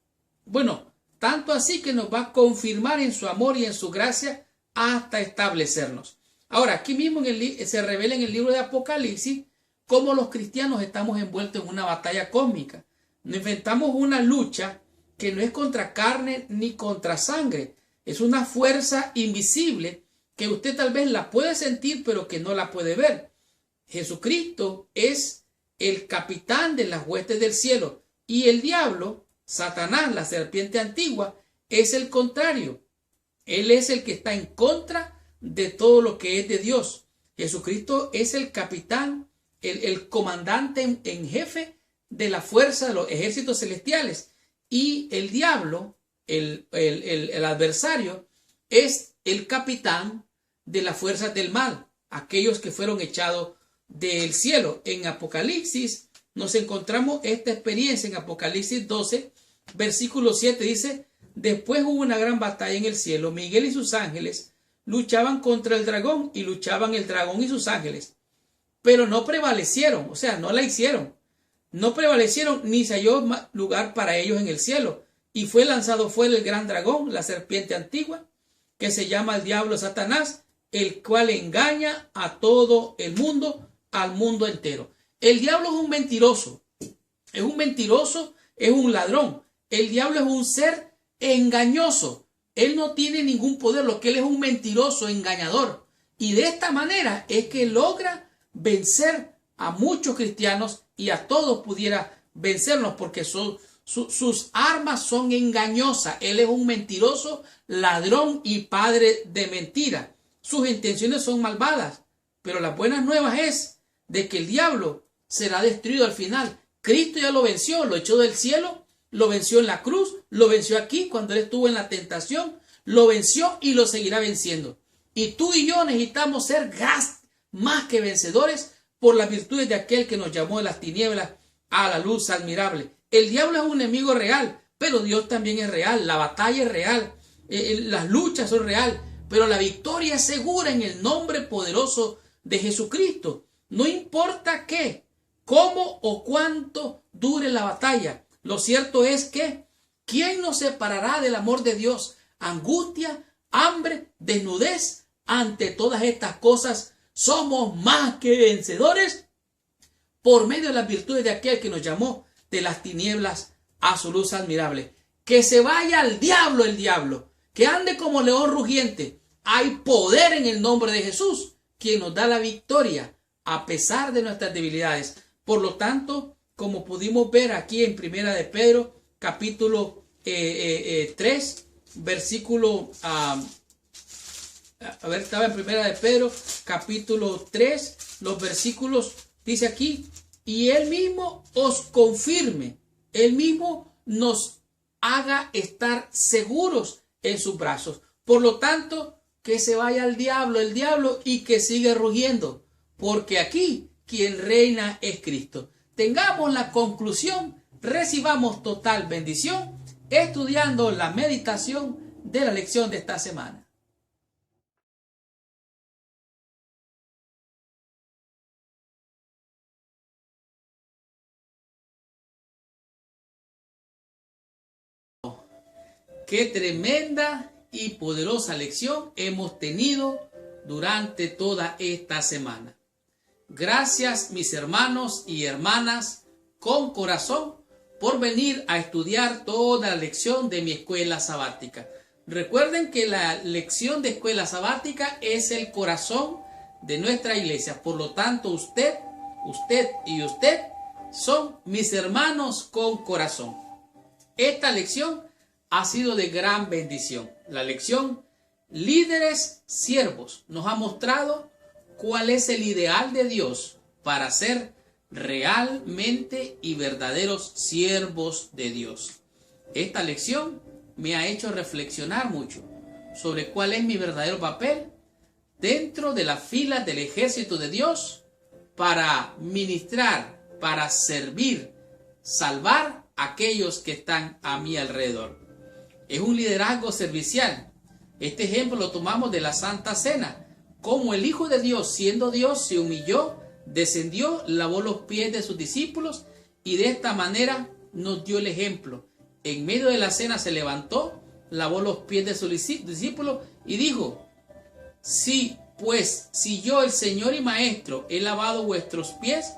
tanto así que nos va a confirmar en su amor y en su gracia hasta establecernos. Ahora, aquí mismo se revela en el libro de Apocalipsis cómo los cristianos estamos envueltos en una batalla cósmica. Nos inventamos una lucha que no es contra carne ni contra sangre. Es una fuerza invisible que usted tal vez la puede sentir, pero que no la puede ver. Jesucristo es el capitán de las huestes del cielo y el diablo, Satanás, la serpiente antigua, es el contrario. Él es el que está en contra de todo lo que es de Dios. Jesucristo es el capitán, el comandante en jefe de la fuerza de los ejércitos celestiales. Y el diablo, el adversario, es el capitán de las fuerzas del mal, aquellos que fueron echados del cielo. En Apocalipsis nos encontramos esta experiencia. En Apocalipsis 12, versículo 7 dice, después hubo una gran batalla en el cielo. Miguel y sus ángeles luchaban contra el dragón y luchaban el dragón y sus ángeles, pero no prevalecieron, o sea, no la hicieron. No prevalecieron ni se halló lugar para ellos en el cielo. Y fue lanzado fuera el gran dragón, la serpiente antigua, que se llama el diablo Satanás, el cual engaña a todo el mundo, al mundo entero. El diablo es un mentiroso, es un ladrón. El diablo es un ser engañoso. Él no tiene ningún poder, lo que él es un mentiroso, engañador. Y de esta manera es que logra vencer a muchos cristianos y a todos pudiera vencernos, porque sus armas son engañosas. Él es un mentiroso, ladrón y padre de mentira. Sus intenciones son malvadas, pero las buenas nuevas es de que el diablo será destruido al final. Cristo ya lo venció, lo echó del cielo, lo venció en la cruz, lo venció aquí cuando él estuvo en la tentación, lo venció y lo seguirá venciendo. Y tú y yo necesitamos ser más que vencedores por las virtudes de aquel que nos llamó de las tinieblas a la luz admirable. El diablo es un enemigo real, pero Dios también es real. La batalla es real, las luchas son real, pero la victoria es segura en el nombre poderoso de Jesucristo. No importa qué, cómo o cuánto dure la batalla. Lo cierto es que, ¿quién nos separará del amor de Dios? Angustia, hambre, desnudez. Ante todas estas cosas, somos más que vencedores por medio de las virtudes de aquel que nos llamó de las tinieblas a su luz admirable. Que se vaya al diablo el diablo, que ande como león rugiente. Hay poder en el nombre de Jesús, quien nos da la victoria a pesar de nuestras debilidades. Por lo tanto, como pudimos ver aquí en Primera de Pedro, capítulo 3, versículo... estaba en Primera de Pedro, capítulo 3, los versículos, dice aquí, y Él mismo os confirme, Él mismo nos haga estar seguros en sus brazos. Por lo tanto, que se vaya al diablo, el diablo, y que siga rugiendo, porque aquí quien reina es Cristo. Tengamos la conclusión, recibamos total bendición, estudiando la meditación de la lección de esta semana. Qué tremenda y poderosa lección hemos tenido durante toda esta semana. Gracias, mis hermanos y hermanas, con corazón, por venir a estudiar toda la lección de mi escuela sabática. Recuerden que la lección de escuela sabática es el corazón de nuestra iglesia. Por lo tanto, usted y usted son mis hermanos con corazón. Esta lección ha sido de gran bendición. La lección Líderes Siervos nos ha mostrado cuál es el ideal de Dios para ser realmente y verdaderos siervos de Dios. Esta lección me ha hecho reflexionar mucho sobre cuál es mi verdadero papel dentro de las filas del ejército de Dios para ministrar, para servir, salvar a aquellos que están a mi alrededor. Es un liderazgo servicial. Este ejemplo lo tomamos de la Santa Cena, como el Hijo de Dios, siendo Dios, se humilló, descendió, lavó los pies de sus discípulos y de esta manera nos dio el ejemplo. En medio de la cena se levantó, lavó los pies de sus discípulos y dijo: si yo, el Señor y Maestro, he lavado vuestros pies,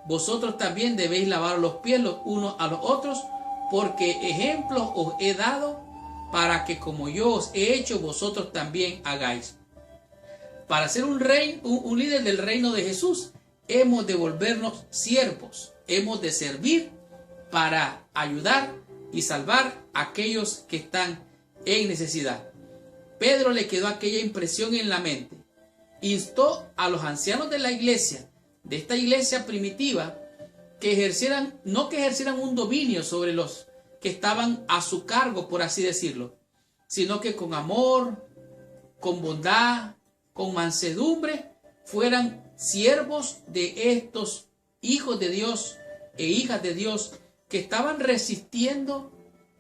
vosotros también debéis lavar los pies los unos a los otros, porque ejemplos os he dado para que como yo os he hecho, vosotros también hagáis. Para ser un líder del reino de Jesús, hemos de volvernos siervos, hemos de servir para ayudar y salvar a aquellos que están en necesidad. Pedro le quedó aquella impresión en la mente. Instó a los ancianos de la iglesia, de esta iglesia primitiva, no que ejercieran un dominio sobre los que estaban a su cargo, por así decirlo, sino que con amor, con bondad, con mansedumbre, fueran siervos de estos hijos de Dios e hijas de Dios que estaban resistiendo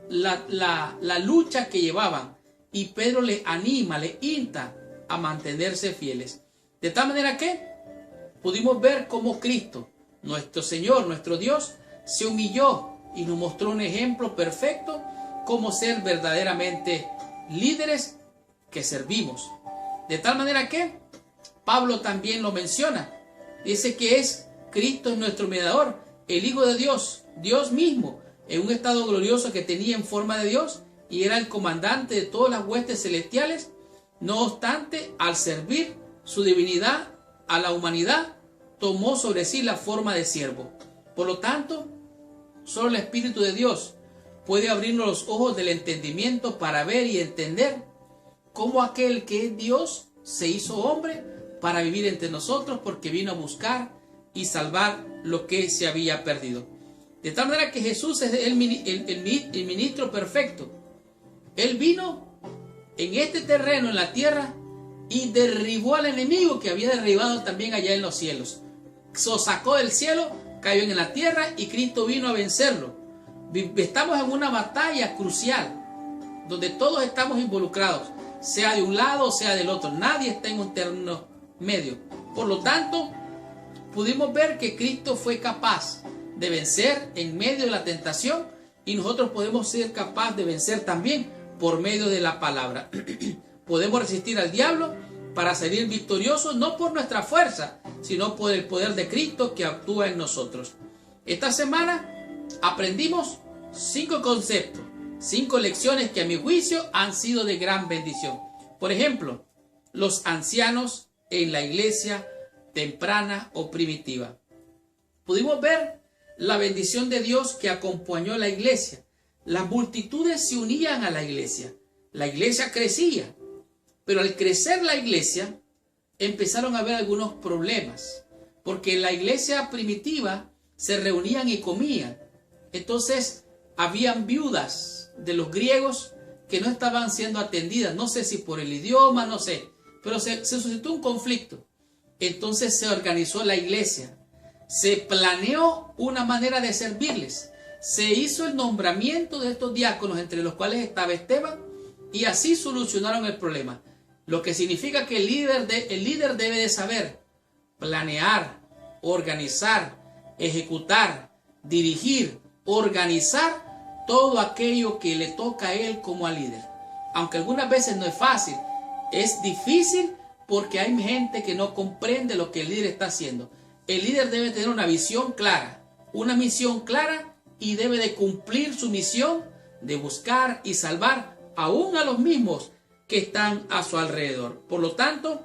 la lucha que llevaban. Y Pedro les anima, les insta a mantenerse fieles. De tal manera que pudimos ver cómo Cristo, nuestro Señor, nuestro Dios, se humilló y nos mostró un ejemplo perfecto cómo ser verdaderamente líderes que servimos. De tal manera que Pablo también lo menciona. Dice que Cristo es nuestro mediador, el Hijo de Dios, Dios mismo, en un estado glorioso que tenía en forma de Dios y era el comandante de todas las huestes celestiales. No obstante, al servir su divinidad a la humanidad, tomó sobre sí la forma de siervo. Por lo tanto, solo el Espíritu de Dios puede abrirnos los ojos del entendimiento para ver y entender cómo aquel que es Dios se hizo hombre para vivir entre nosotros, porque vino a buscar y salvar lo que se había perdido. De tal manera que Jesús es el ministro perfecto. Él vino en este terreno, en la tierra, y derribó al enemigo que había derribado también allá en los cielos. Lo sacó del cielo, cayó en la tierra y Cristo vino a vencerlo. Estamos en una batalla crucial donde todos estamos involucrados, sea de un lado o sea del otro. Nadie está en un término medio. Por lo tanto, pudimos ver que Cristo fue capaz de vencer en medio de la tentación y nosotros podemos ser capaces de vencer también por medio de la palabra. Podemos resistir al diablo para salir victoriosos no por nuestra fuerza, sino por el poder de Cristo que actúa en nosotros. Esta semana aprendimos 5 conceptos, 5 lecciones que a mi juicio han sido de gran bendición. Por ejemplo, los ancianos en la iglesia temprana o primitiva. Pudimos ver la bendición de Dios que acompañó a la iglesia. Las multitudes se unían a la iglesia crecía, pero al crecer la iglesia empezaron a haber algunos problemas, porque en la iglesia primitiva se reunían y comían. Entonces habían viudas de los griegos que no estaban siendo atendidas, no sé si por el idioma, no sé, pero se suscitó un conflicto. Entonces se organizó la iglesia, se planeó una manera de servirles, se hizo el nombramiento de estos diáconos, entre los cuales estaba Esteban, y así solucionaron el problema. Lo que significa que el líder debe de saber planear, organizar, ejecutar, dirigir, organizar todo aquello que le toca a él como al líder. Aunque algunas veces no es fácil, es difícil porque hay gente que no comprende lo que el líder está haciendo. El líder debe tener una visión clara, una misión clara y debe de cumplir su misión de buscar y salvar aún a los mismos que están a su alrededor. Por lo tanto,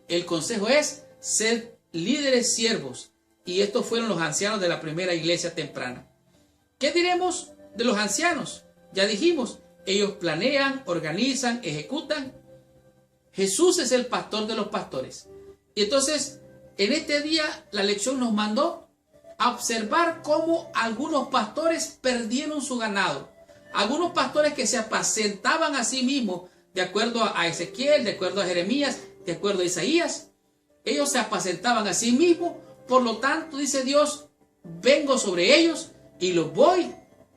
el consejo es ser líderes siervos. Y estos fueron los ancianos de la primera iglesia temprana. ¿Qué diremos de los ancianos? Ya dijimos, ellos planean, organizan, ejecutan. Jesús es el pastor de los pastores. Y entonces, en este día, la lección nos mandó a observar cómo algunos pastores perdieron su ganado. Algunos pastores que se apacentaban a sí mismos, de acuerdo a Ezequiel, de acuerdo a Jeremías, de acuerdo a Isaías. Ellos se apacentaban a sí mismos. Por lo tanto, dice Dios, vengo sobre ellos y los voy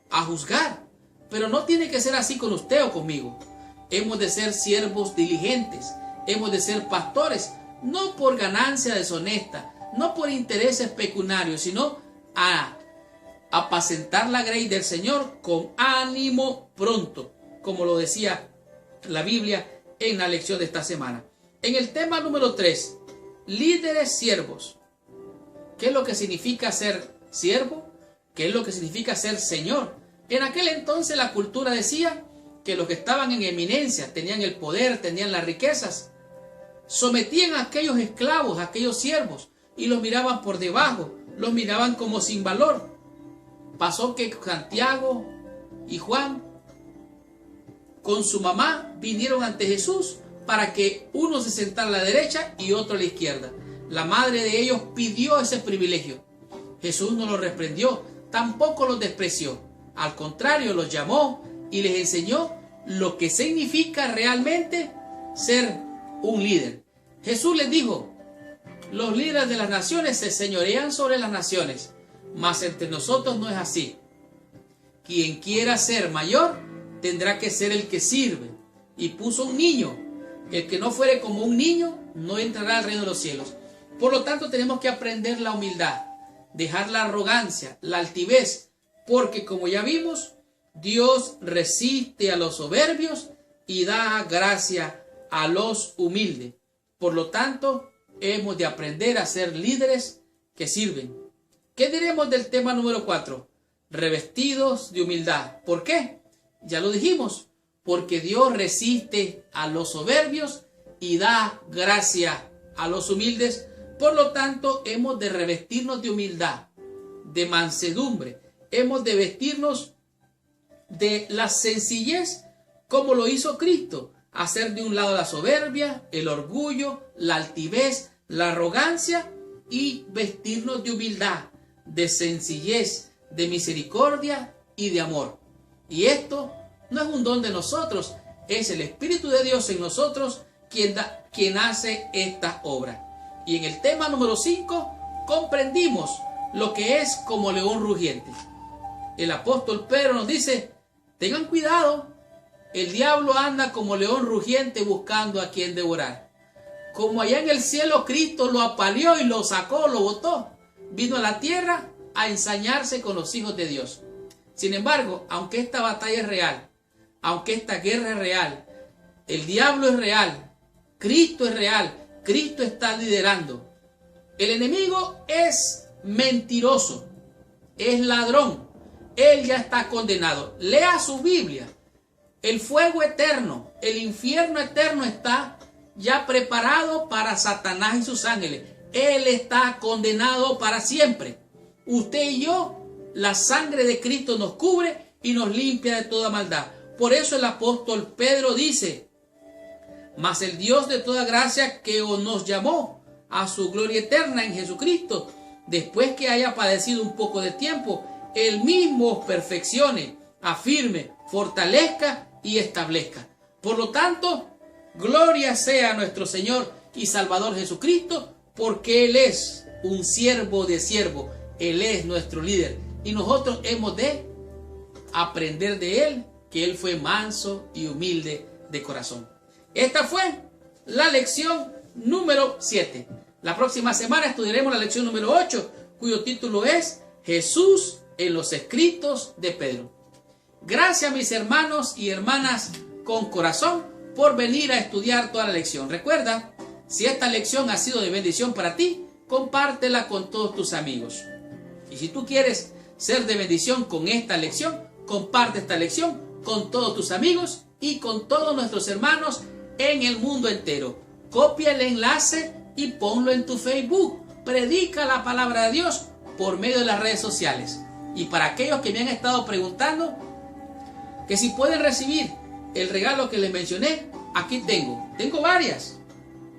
a juzgar. Pero no tiene que ser así con usted o conmigo. Hemos de ser siervos diligentes. Hemos de ser pastores, no por ganancia deshonesta, no por intereses pecuniarios, sino a apacentar la grey del Señor con ánimo pronto, como lo decía la Biblia en la lección de esta semana. En el tema número 3, líderes siervos. ¿Qué es lo que significa ser siervo? ¿Qué es lo que significa ser señor? En aquel entonces la cultura decía que los que estaban en eminencia, tenían el poder, tenían las riquezas, sometían a aquellos esclavos, a aquellos siervos, y los miraban por debajo, los miraban como sin valor. Pasó que Santiago y Juan con su mamá vinieron ante Jesús para que uno se sentara a la derecha y otro a la izquierda. La madre de ellos pidió ese privilegio. Jesús no los reprendió, tampoco los despreció. Al contrario, los llamó y les enseñó lo que significa realmente ser un líder. Jesús les dijo, los líderes de las naciones se señorean sobre las naciones, mas entre nosotros no es así. Quien quiera ser mayor, tendrá que ser el que sirve. Y puso un niño. El que no fuere como un niño, no entrará al reino de los cielos. Por lo tanto, tenemos que aprender la humildad, dejar la arrogancia, la altivez, porque como ya vimos, Dios resiste a los soberbios y da gracia a los humildes. Por lo tanto, hemos de aprender a ser líderes que sirven. ¿Qué diremos del tema número 4? Revestidos de humildad. ¿Por qué? Ya lo dijimos, porque Dios resiste a los soberbios y da gracia a los humildes. Por lo tanto, hemos de revestirnos de humildad, de mansedumbre. Hemos de vestirnos de la sencillez como lo hizo Cristo. Hacer de un lado la soberbia, el orgullo, la altivez, la arrogancia y vestirnos de humildad, de sencillez, de misericordia y de amor. Y esto no es un don de nosotros, es el Espíritu de Dios en nosotros quien hace esta obra. Y en el tema número 5 comprendimos lo que es como león rugiente. El apóstol Pedro nos dice, tengan cuidado, el diablo anda como león rugiente buscando a quien devorar. como allá en el cielo Cristo lo apaleó y lo sacó, lo botó, vino a la tierra a ensañarse con los hijos de Dios. Sin embargo, aunque esta batalla es real, aunque esta guerra es real, el diablo es real, Cristo es real, Cristo está liderando. El enemigo es mentiroso, es ladrón, él ya está condenado. Lea su Biblia. El fuego eterno, el infierno eterno está ya preparado para Satanás y sus ángeles. Él está condenado para siempre. Usted y yo, la sangre de Cristo nos cubre y nos limpia de toda maldad. Por eso el apóstol Pedro dice: mas el Dios de toda gracia que nos llamó a su gloria eterna en Jesucristo, después que haya padecido un poco de tiempo, Él mismo os perfeccione, afirme, fortalezca y establezca. Por lo tanto, gloria sea a nuestro Señor y Salvador Jesucristo, porque Él es un siervo de siervo, Él es nuestro líder y nosotros hemos de aprender de Él, que Él fue manso y humilde de corazón. Esta fue la lección número 7. La próxima semana estudiaremos la lección número 8, cuyo título es Jesús en los escritos de Pedro. Gracias, mis hermanos y hermanas con corazón, por venir a estudiar toda la lección. Recuerda, si esta lección ha sido de bendición para ti, compártela con todos tus amigos. Y si tú quieres ser de bendición con esta lección, comparte esta lección con todos tus amigos y con todos nuestros hermanos en el mundo entero. Copia el enlace y ponlo en tu Facebook. Predica la palabra de Dios por medio de las redes sociales. Y para aquellos que me han estado preguntando que si pueden recibir el regalo que les mencioné, aquí tengo varias.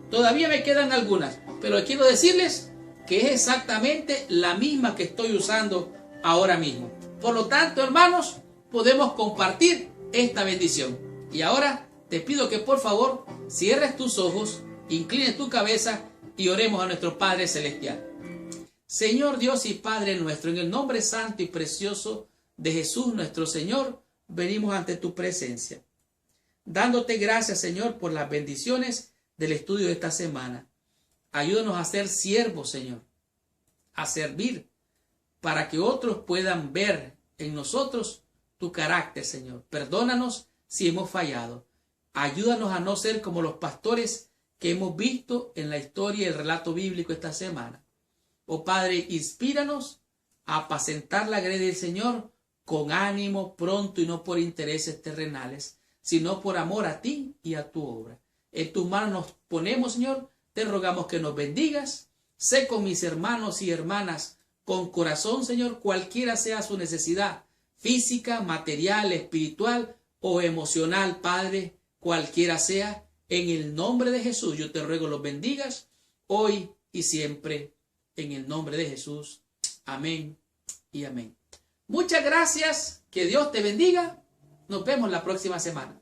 Todavía me quedan algunas, pero quiero decirles que es exactamente la misma que estoy usando ahora mismo. Por lo tanto, hermanos, podemos compartir esta bendición. Y ahora te pido que por favor cierres tus ojos, inclines tu cabeza y oremos a nuestro Padre Celestial. Señor Dios y Padre nuestro, en el nombre santo y precioso de Jesús nuestro Señor, venimos ante tu presencia, dándote gracias, Señor, por las bendiciones del estudio de esta semana. Ayúdanos a ser siervos, Señor, a servir, para que otros puedan ver en nosotros tu carácter, Señor. Perdónanos si hemos fallado. Ayúdanos a no ser como los pastores que hemos visto en la historia y el relato bíblico esta semana. Oh Padre, inspíranos a apacentar la grey del Señor con ánimo, pronto y no por intereses terrenales, sino por amor a ti y a tu obra. En tus manos nos ponemos, Señor, te rogamos que nos bendigas. Sé con mis hermanos y hermanas con corazón, Señor, cualquiera sea su necesidad, física, material, espiritual o emocional, Padre, cualquiera sea, en el nombre de Jesús yo te ruego los bendigas hoy y siempre, en el nombre de Jesús. Amén y amén. Muchas gracias, que Dios te bendiga. Nos vemos la próxima semana.